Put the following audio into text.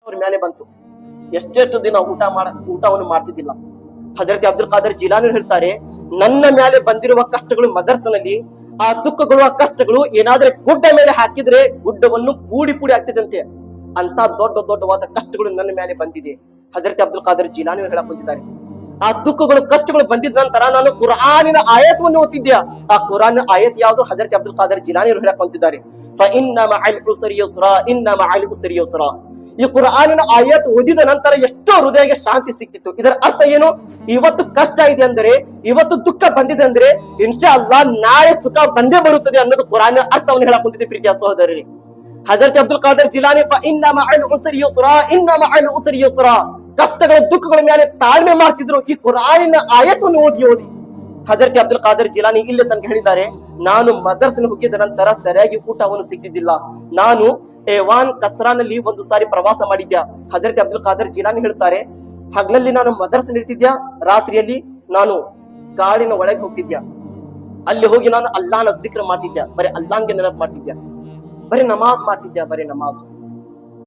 ಅವ್ರ ಮೇಲೆ ಬಂತು. ಎಷ್ಟೆಷ್ಟು ದಿನ ಊಟವನ್ನು ಮಾಡ್ತಿದ್ದಿಲ್ಲ. ಹಜರತ್ ಅಬ್ದುಲ್ ಖಾದರ್ ಜಿಲಾನಿ ಹೇಳ್ತಾರೆ, ನನ್ನ ಮೇಲೆ ಬಂದಿರುವ ಕಷ್ಟಗಳು ಮದರ್ಸನಲ್ಲಿ, ಆ ದುಃಖಗಳು ಆ ಕಷ್ಟಗಳು ಏನಾದ್ರೆ ಗುಡ್ಡ ಮೇಲೆ ಹಾಕಿದ್ರೆ ಗುಡ್ಡವನ್ನು ಪೂಡಿ ಪೂಡಿ ಆಗ್ತಿದಂತೆ. ಅಂತ ದೊಡ್ಡವಾದ ಕಷ್ಟಗಳು ನನ್ನ ಮೇಲೆ ಬಂದಿದೆ. ಹಜರತ್ ಅಬ್ದುಲ್ ಖಾದರ್ ಜಿಲಾನಿ ಹೇಳಕ್ ಹೊಂದಿದ್ದಾರೆ, ಆ ದುಃಖಗಳು ಕಷ್ಟಗಳು ಬಂದಿದ ನಂತರ ನಾನು ಕುರಾನಿನ ಆಯತವನ್ನು ಓದ್ತಿದ್ದೆ. ಆ ಕುರಾನ್ ಆಯತ್ ಯಾವುದು? ಹಜರತ್ ಅಬ್ದುಲ್ ಖಾದರ್ ಜಿಲಾನಿ ಹೇಳಕ್ ಹೊಂದಿದ್ದಾರೆ, ಫಇನ್ನ ಮಅಲ್ ಉಸ್ರಿ ಯುಸ್ರಾ, ಇನ್ನ ಮಅಲ್ ಉಸ್ರಿ ಯುಸ್ರಾ. ಈ ಕುರಾನಿನ ಆಯತ್ ಓದಿದ ನಂತರ ಎಷ್ಟೋ ಹೃದಯಕ್ಕೆ ಶಾಂತಿ ಸಿಕ್ತಿತ್ತು. ಇದರ ಅರ್ಥ ಏನು? ಇವತ್ತು ಕಷ್ಟ ಇದೆ ಅಂದ್ರೆ, ಇವತ್ತು ದುಃಖ ಬಂದಿದೆ ಅಂದ್ರೆ, ಇನ್ಶಾ ಅಲ್ಲಾ ನಾಳೆ ಸುಖ ಬಂದೇ ಬರುತ್ತದೆ ಅನ್ನೋದು ಕುರಾನಿನ ಅರ್ಥವನ್ನು ಹೇಳಕ್ ಹೊಂದಿದೆ. ಪ್ರೀತಿಯ ಸಹೋದರರೇ, ಹಜರತ್ ಅಬ್ದುಲ್ ಖಾದರ್ ಜಿಲಾನಿ ಫಇನ್ನ ಮಅಲ್ ಉಸ್ರಿ ಯುಸ್ರಾ, ಇನ್ನ ಮಅಲ್ ಉಸ್ರಿ ಯುಸ್ರಾ, ಕಷ್ಟಗಳ ದುಃಖಗಳ ಮೇಲೆ ತಾಳ್ಮೆ ಮಾಡ್ತಿದ್ರು ಈ ಕುರಾನಿನ ಆಯತವನ್ನು ಓದಿ. ಹಜರತ್ ಅಬ್ದುಲ್ ಖಾದರ್ ಜಿಲಾನಿ ಇಲ್ಲಿ ತನಕ ಹೇಳಿದ್ದಾರೆ, ನಾನು ಮದರ್ಸನ ಹೋಗಿದ ನಂತರ ಸರಿಯಾಗಿ ಊಟವನ್ನು ಸಿಗ್ತಿದ್ದಿಲ್ಲ. ನಾನು ಏವಾನ್ ಕಸ್ರಾನಲ್ಲಿ ಒಂದು ಸಾರಿ ಪ್ರವಾಸ ಮಾಡಿದ್ಯಾ. ಹಜರತ್ ಅಬ್ದುಲ್ ಖಾದರ್ ಜಿಲಾನಿ ಹೇಳ್ತಾರೆ, ಹಗಲಲ್ಲಿ ನಾನು ಮದರ್ಸನ ಇರ್ತಿದ್ಯಾ, ರಾತ್ರಿಯಲ್ಲಿ ನಾನು ಕಾಡಿನ ಒಳಗೆ ಹೋಗ್ತಿದ್ಯಾ. ಅಲ್ಲಿ ಹೋಗಿ ನಾನು ಅಲ್ಲಾಹನ ಜಿಕ್ರ್ ಮಾಡ್ತಿದ್ಯಾ, ಬರೀ ಅಲ್ಲಾಹ್ಗೆ ನೆನಪು ಮಾಡ್ತಿದ್ಯಾ, ಬರೀ ನಮಾಜ್ ಮಾಡ್ತಿದ್ಯಾ, ಬರೀ ನಮಾಜ್.